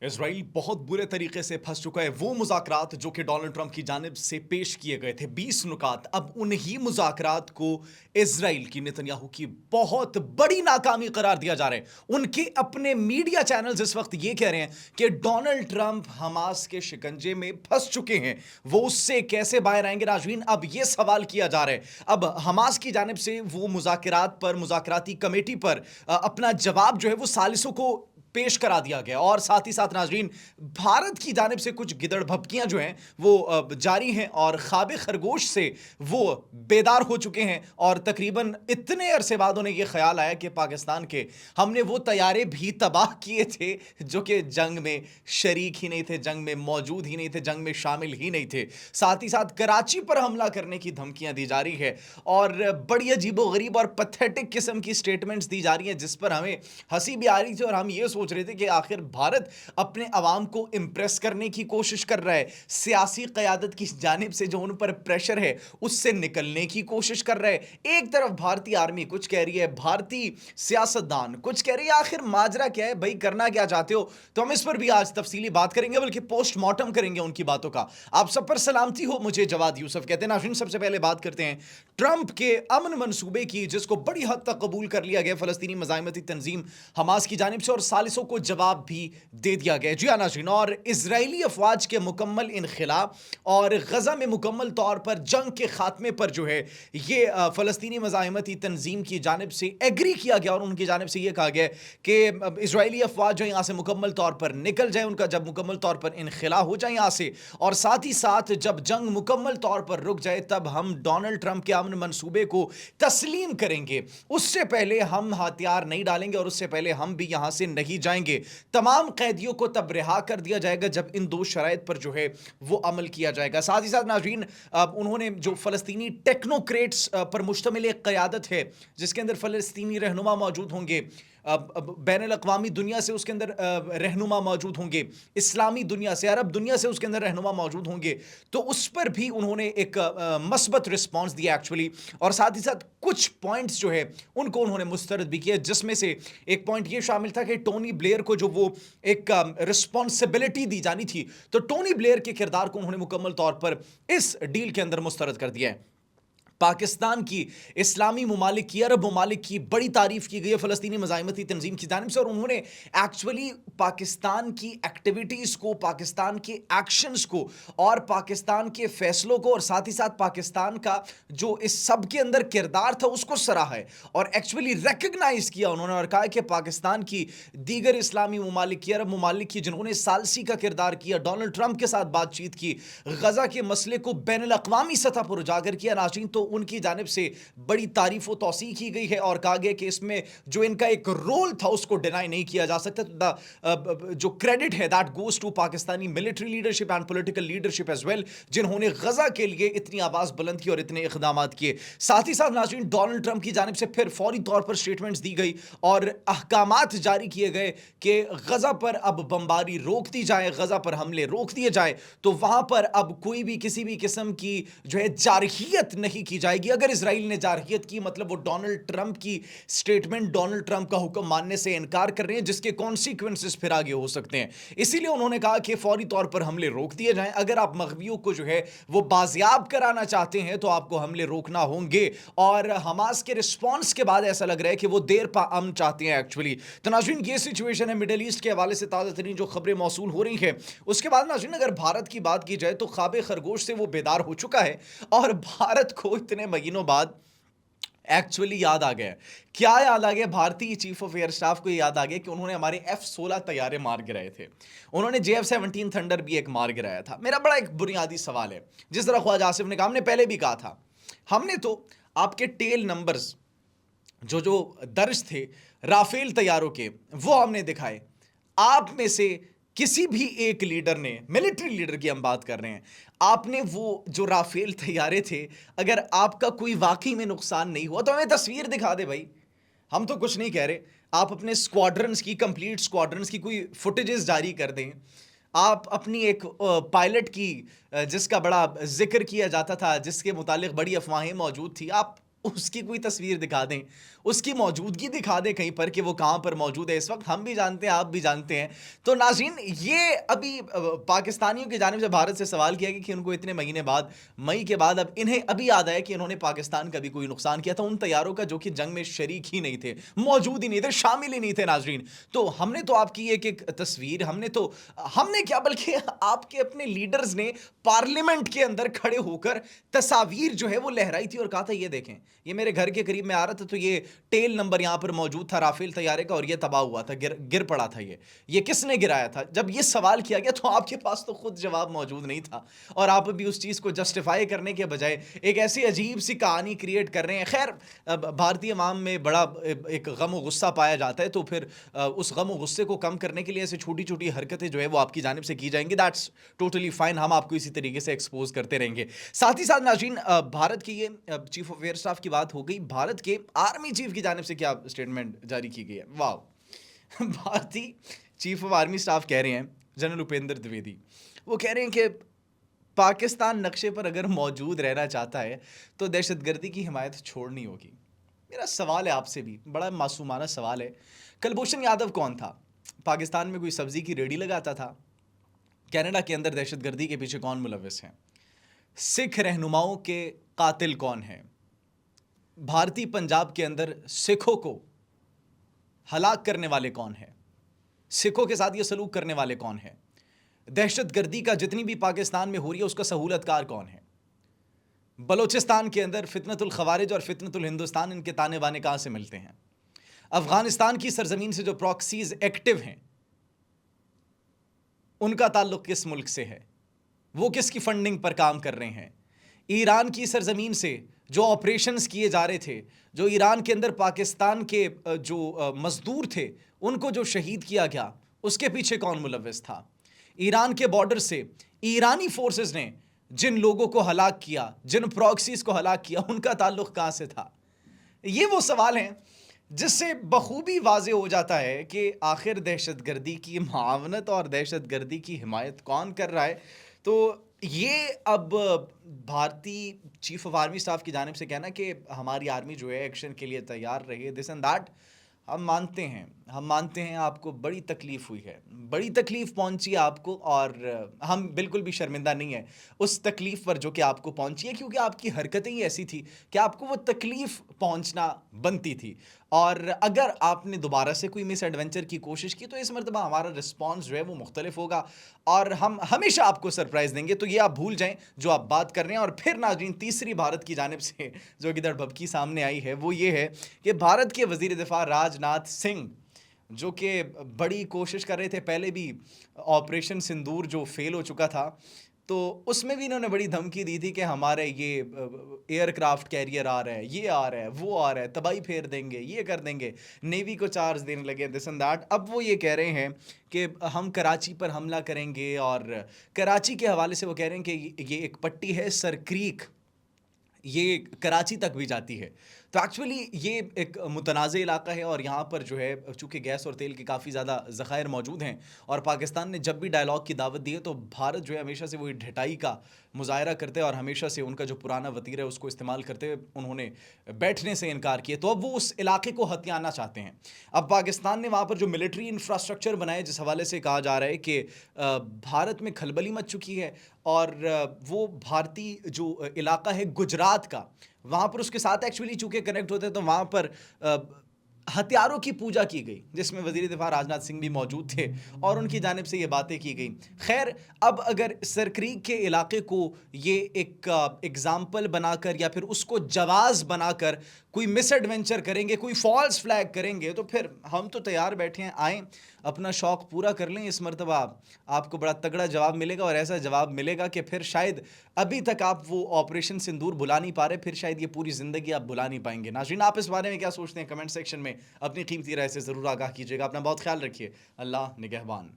Israel बहुत बुरे तरीके से फंस चुका है। वो मुज़ाकरात जो कि डोनाल्ड ट्रंप की जानिब से पेश किए गए थे 20 नुकात, अब उन्हीं मुज़ाकरात को इसराइल की नेतन्याहू की बहुत बड़ी नाकामी करार दिया जा रहा है। उनके अपने मीडिया चैनल्स इस वक्त ये कह रहे हैं कि डोनाल्ड ट्रंप हमास के शिकंजे में फंस चुके हैं, वो उससे कैसे बाहर आएंगे। राजवीन, अब ये सवाल किया जा रहा है, अब हमास की जानिब से वो मुज़ाकरात पर, मुज़ाकराती कमेटी पर अपना जवाब जो है वो सालिसों को पेश करा दिया गया। और साथ ही साथ नाजरीन, भारत की जानिब से कुछ गिदड़ भपकियां जो हैं वो जारी हैं और ख्वाब खरगोश से वो बेदार हो चुके हैं। और तकरीबन इतने अरसे बाद उन्हें यह ख्याल आया कि पाकिस्तान के हमने वो तैयारे भी तबाह किए थे जो कि जंग में शरीक ही नहीं थे, जंग में मौजूद ही नहीं थे, जंग में शामिल ही नहीं थे। साथ ही साथ कराची पर हमला करने की धमकियां दी जा रही है और बड़ी अजीबो गरीब और पथेटिक किस्म की स्टेटमेंट्स दी जा रही हैं, जिस पर हमें हंसी भी आ रही थी और हम ये सोच रहे थे कि आखिर भारत अपने अवाम को इंप्रेस करने की कोशिश कर रहा है, सियासी क़यादत की जानिब से जो उन पर प्रेशर है उससे निकलने की कोशिश कर रहा है। एक तरफ भारतीय आर्मी कुछ कह रही है, भारतीय सियासतदान कुछ कह रही है, आखिर माजरा क्या है भाई, करना क्या चाहते हो। तो हम इस पर भी आज तफसीली बात करेंगे, बल्कि पोस्टमार्टम करेंगे उनकी बातों का। आप सब पर सलामती हो, मुझे जवाद यूसुफ कहते हैं। नाज़रीन, सबसे पहले बात करते हैं ट्रंप के अमन मंसूबे की, जिसको बड़ी हद तक कबूल कर लिया गया फ़लस्तीनी मज़ाहमती तंजीम हमास की जानिब से, और सालिसों को जवाब भी दे दिया गया। जी हाँ नाज़रीन, और इजरायली अफवाज के मुकम्मल इनखिला और गज़ा में मुकम्मल तौर पर जंग के खात्मे पर जो है ये फ़लस्तीनी मज़ाहमती तंजीम की जानिब से एग्री किया गया और उनकी जानिब से ये कहा गया कि इजरायली अफवाज जो यहाँ से मुकम्मल तौर पर निकल जाए, उनका जब मुकम्मल तौर पर इनखिला हो जाए यहाँ से, और साथ ही साथ जब जंग मुकम्मल तौर पर रुक जाए, तब हम डोनाल्ड ट्रंप के अमन मंसूबे को तस्लीम करेंगे। उससे पहले हम हथियार नहीं डालेंगे और उससे पहले हम भी यहाँ से नहीं जाएंगे। तमाम कैदियों को तब रिहा कर दिया जाएगा जब इन दो शराइत पर जो है वो अमल किया जाएगा। साथ ही साथ नाज़रीन, उन्होंने जो फ़लस्तीनी टेक्नोक्रेट्स पर मुश्तमिल एक क़यादत है, जिसके अंदर फ़लस्तीनी रहनुमा मौजूद होंगे, बैनुल-अक़वामी दुनिया से उसके अंदर रहनुमा मौजूद होंगे, इस्लामी दुनिया से, अरब दुनिया से उसके अंदर रहनुमा मौजूद होंगे, तो उस पर भी उन्होंने एक मस्बत रिस्पॉन्स दिया एक्चुअली। और साथ ही साथ कुछ पॉइंट्स जो है उनको उन्होंने मुस्तरद भी किया, जिसमें से एक पॉइंट ये शामिल था कि टोनी ब्लेयर को जो वो एक रिस्पॉन्सिबिलिटी दी जानी थी, तो टोनी ब्लेयर के किरदार को उन्होंने मुकम्मल तौर पर इस डील के अंदर मुस्तरद कर दिया है। पाकिस्तान की, इस्लामी ममालिक की, अरब ममालिक की बड़ी तारीफ की गई है फ़लस्तीनी मज़ाहमती तंजीम की जानिब से, और उन्होंने एक्चुअली पाकिस्तान की एक्टिविटीज़ को, पाकिस्तान के एक्शंस को और पाकिस्तान के फ़ैसलों को, और साथ ही साथ पाकिस्तान का जो इस सब के अंदर किरदार था उसको सराहा है और एक्चुअली रिकग्नाइज़ किया उन्होंने, और कहा कि पाकिस्तान की दीगर इस्लामी ममालिक की, अरब ममालिक की, जिन्होंने सालसी का किरदार किया, डोनाल्ड ट्रंप के साथ बातचीत की, गज़ा के मसले को बैनुल-अक़वामी सतह पर उजागर किया नाज़रीन, तो उनकी जानिब से बड़ी तारीफ व तौसीक़ की गई है और कहा गया कि इसमें जो इनका एक रोल था उसको डिनाई नहीं किया जा सकता। तो जो क्रेडिट है that goes to Pakistani military leadership and political leadership as well, जिन्होंने गज़ा के लिए इतनी आवाज़ बुलंद की और इतने इक़दामात किए। साथ ही साथ नाज़रीन, डोनाल्ड ट्रंप की जानिब से फिर फौरी तौर पर स्टेटमेंट्स दी गई और अहकामात जारी किए गए कि गज़ा पर अब बमबारी रोक दी जाए, गज़ा पर हमले रोक दिए जाए, तो वहाँ पर अब कोई भी किसी भी किस्म की जो है जारहियत नहीं की जाएगी। अगर इजराइल ने जारहियत की, मतलब वो डोनाल्ड ट्रंप की स्टेटमेंट, डोनाल्ड ट्रंप का हुक्म मानने से इनकार कर रहे हैं, जिसके कॉन्सिक्वेंसेस फिर आगे हो सकते हैं। इसीलिए उन्होंने कहा कि फौरी तौर पर हमले रोक दिए जाएं। अगर आप मग़वियों को जो है वो बाजियाब कराना चाहते हैं तो आपको हमले रोकना होंगे। और हमास के रिस्पॉन्स के बाद ऐसा लग रहा है कि वो देर पा अमन चाहते हैं एक्चुअली। तो नाज़रीन, ये सिचुएशन है मिडल ईस्ट के हवाले से ताज़ा तरीन जो खबरें मौसूल हो रही हैं। उसके बाद नाज़रीन, अगर भारत की बात की जाए तो ख्वाब खरगोश से वो बेदार हो चुका है और भारत को इतने महीनों बाद एक्चुअली याद आ गया। क्या याद आ गया? भारतीय चीफ ऑफ एयर स्टाफ को याद आ गया कि उन्होंने हमारे F-16 तैयारे मार गिराए थे। उन्होंने JF-17 थंडर भी एक मार गिराया था। मेरा बड़ा एक बुनियादी सवाल है, जिस तरह ख्वाजा आसिफ ने कहा, हमने पहले भी कहा था, हमने तो आपके टेल नंबर्स जो दर्ज थे राफेल तैयारों के, वो हमने दिखाए। आप में से किसी भी एक लीडर ने, मिलिट्री लीडर की हम बात कर रहे हैं, आपने वो जो राफेल तैयारे थे, अगर आपका कोई वाकई में नुकसान नहीं हुआ तो हमें तस्वीर दिखा दे भाई। हम तो कुछ नहीं कह रहे, आप अपने स्क्वाड्रंस की, कंप्लीट स्क्वाड्रंस की कोई फुटेजेस जारी कर दें। आप अपनी एक पायलट की, जिसका बड़ा जिक्र किया जाता था, जिसके मुतालिक बड़ी अफवाहें मौजूद थी, आप اس کی کوئی تصویر دکھا دیں, اس کی موجودگی دکھا دیں کہیں پر کہ وہ کہاں پر موجود ہے اس وقت. ہم بھی جانتے ہیں, آپ بھی جانتے ہیں. تو ناظرین, یہ ابھی پاکستانیوں کی جانب سے بھارت سے سوال کیا گیا کہ ان کو اتنے مہینے بعد, مئی کے بعد, اب انہیں ابھی یاد آیا کہ انہوں نے پاکستان کا بھی کوئی نقصان کیا تھا, ان طیاروں کا جو کہ جنگ میں شریک ہی نہیں تھے, موجود ہی نہیں تھے, شامل ہی نہیں تھے. ناظرین, تو ہم نے تو آپ کی ایک تصویر, ہم نے کیا بلکہ آپ کے اپنے لیڈرز نے پارلیمنٹ کے اندر کھڑے ہو کر تصاویر جو ہے وہ لہرائی تھی اور کہا تھا یہ دیکھیں, یہ میرے گھر کے قریب میں آ رہا تھا تو یہ ٹیل نمبر یہاں پر موجود تھا رافیل طیارے کا اور یہ تباہ ہوا تھا, گر پڑا تھا, یہ کس نے گرایا تھا. جب یہ سوال کیا گیا تو آپ کے پاس تو خود جواب موجود نہیں تھا, اور آپ بھی اس چیز کو جسٹیفائی کرنے کے بجائے ایک ایسی عجیب سی کہانی کریٹ کر رہے ہیں. خیر, بھارتی عوام میں بڑا ایک غم و غصہ پایا جاتا ہے, تو پھر اس غم و غصے کو کم کرنے کے لیے ایسے چھوٹی چھوٹی حرکتیں جو ہے وہ آپ کی جانب سے کی جائیں گی. دیٹس ٹوٹلی فائن, ہم آپ کو اسی طریقے سے ایکسپوز کرتے رہیں گے. ساتھ ہی ساتھ ناظرین, بھارت کی یہ چیف آف ایئر اسٹاف کی بات ہو گئی, بھارت کے آرمی چیف کی جانب سے کیا اسٹیٹمنٹ جاری کی گئی ہے. واو, بھارتی چیف آف آرمی اسٹاف کہہ رہے ہیں, جنرل اپیندر دویدی, وہ کہہ رہے ہیں کہ پاکستان نقشے پر اگر موجود رہنا چاہتا ہے تو دہشت گردی کی حمایت چھوڑنی ہوگی. میرا سوال ہے آپ سے بھی, بڑا معصومانہ سوال ہے, کلبھوشن یادو کون تھا؟ پاکستان میں کوئی سبزی کی ریڑھی لگاتا تھا؟ کینیڈا کے اندر دہشت گردی کے پیچھے کون ملوث ہیں؟ سکھ رہنماؤں کے قاتل کون ہیں؟ بھارتی پنجاب کے اندر سکھوں کو ہلاک کرنے والے کون ہیں؟ سکھوں کے ساتھ یہ سلوک کرنے والے کون ہیں؟ دہشت گردی کا جتنی بھی پاکستان میں ہو رہی ہے اس کا سہولت کار کون ہے؟ بلوچستان کے اندر فتنۃ الخوارج اور فتنۃ الہندوستان, ان کے تانے بانے کہاں سے ملتے ہیں؟ افغانستان کی سرزمین سے جو پراکسیز ایکٹیو ہیں ان کا تعلق کس ملک سے ہے؟ وہ کس کی فنڈنگ پر کام کر رہے ہیں؟ ایران کی سرزمین سے جو آپریشنز کیے جا رہے تھے, جو ایران کے اندر پاکستان کے جو مزدور تھے ان کو جو شہید کیا گیا, اس کے پیچھے کون ملوث تھا؟ ایران کے بارڈر سے ایرانی فورسز نے جن لوگوں کو ہلاک کیا, جن پراکسیز کو ہلاک کیا, ان کا تعلق کہاں سے تھا؟ یہ وہ سوال ہیں جس سے بخوبی واضح ہو جاتا ہے کہ آخر دہشت گردی کی معاونت اور دہشت گردی کی حمایت کون کر رہا ہے. تو یہ اب بھارتی چیف آف آرمی اسٹاف کی جانب سے کہنا کہ ہماری آرمی جو ہے ایکشن کے لیے تیار رہی ہے, دس اینڈ دیٹ, ہم مانتے ہیں آپ کو بڑی تکلیف ہوئی ہے, بڑی تکلیف پہنچی ہے آپ کو, اور ہم بالکل بھی شرمندہ نہیں ہیں اس تکلیف پر جو کہ آپ کو پہنچی ہے, کیونکہ آپ کی حرکتیں ہی ایسی تھی کہ آپ کو وہ تکلیف پہنچنا بنتی تھی. اور اگر آپ نے دوبارہ سے کوئی مس ایڈونچر کی کوشش کی تو اس مرتبہ ہمارا رسپانس جو ہے وہ مختلف ہوگا, اور ہم ہمیشہ آپ کو سرپرائز دیں گے. تو یہ آپ بھول جائیں جو آپ بات کر رہے ہیں. اور پھر ناظرین, تیسری بھارت کی جانب سے جو گدڑ بھبکی سامنے آئی ہے وہ یہ ہے کہ بھارت کے وزیر دفاع راج ناتھ سنگھ, جو کہ بڑی کوشش کر رہے تھے, پہلے بھی آپریشن سندور جو فیل ہو چکا تھا تو اس میں بھی انہوں نے بڑی دھمکی دی تھی کہ ہمارے یہ ایئر کرافٹ کیریئر آ رہا ہے, یہ آ رہا ہے, وہ آ رہا ہے, تباہی پھیر دیں گے, یہ کر دیں گے, نیوی کو چارج دینے لگے, دس اینڈ دیٹ. اب وہ یہ کہہ رہے ہیں کہ ہم کراچی پر حملہ کریں گے, اور کراچی کے حوالے سے وہ کہہ رہے ہیں کہ یہ ایک پٹی ہے سر کریک, یہ کراچی تک بھی جاتی ہے. تو ایکچولی یہ ایک متنازع علاقہ ہے, اور یہاں پر جو ہے چونکہ گیس اور تیل کے کافی زیادہ ذخائر موجود ہیں, اور پاکستان نے جب بھی ڈائلاگ کی دعوت دی ہے تو بھارت جو ہے ہمیشہ سے وہی ڈھٹائی کا مظاہرہ کرتے ہیں, اور ہمیشہ سے ان کا جو پرانا وتیرہ ہے اس کو استعمال کرتے ہوئے انہوں نے بیٹھنے سے انکار کیا. تو اب وہ اس علاقے کو ہتھیانا چاہتے ہیں. اب پاکستان نے وہاں پر جو ملٹری انفراسٹرکچر بنائے, جس حوالے سے کہا جا رہا ہے کہ بھارت میں کھلبلی مچ چکی ہے, اور وہ بھارتی جو علاقہ ہے گجرات کا, وہاں پر اس کے ساتھ ایکچولی چونکہ کنیکٹ ہوتے ہیں, تو وہاں پر ہتھیاروں کی پوجا کی گئی, جس میں وزیر دفاع راج ناتھ سنگھ بھی موجود تھے, اور ان کی جانب سے یہ باتیں کی گئی. خیر, اب اگر سرکریک کے علاقے کو یہ ایک ایگزامپل بنا کر یا پھر اس کو جواز بنا کر کوئی مس ایڈونچر کریں گے, کوئی فالس فلیگ کریں گے, تو پھر ہم تو تیار بیٹھے ہیں, آئیں اپنا شوق پورا کر لیں. اس مرتبہ آپ کو بڑا تگڑا جواب ملے گا, اور ایسا جواب ملے گا کہ پھر شاید ابھی تک آپ وہ آپریشن سندور بھلا نہیں پا رہے, پھر شاید یہ پوری زندگی آپ بھلا نہیں پائیں گے. ناظرین, آپ اس بارے میں کیا سوچتے ہیں؟ کمنٹ سیکشن میں اپنی قیمتی رائے سے ضرور آگاہ کیجیے گا. اپنا بہت خیال رکھیے. اللہ نگہبان.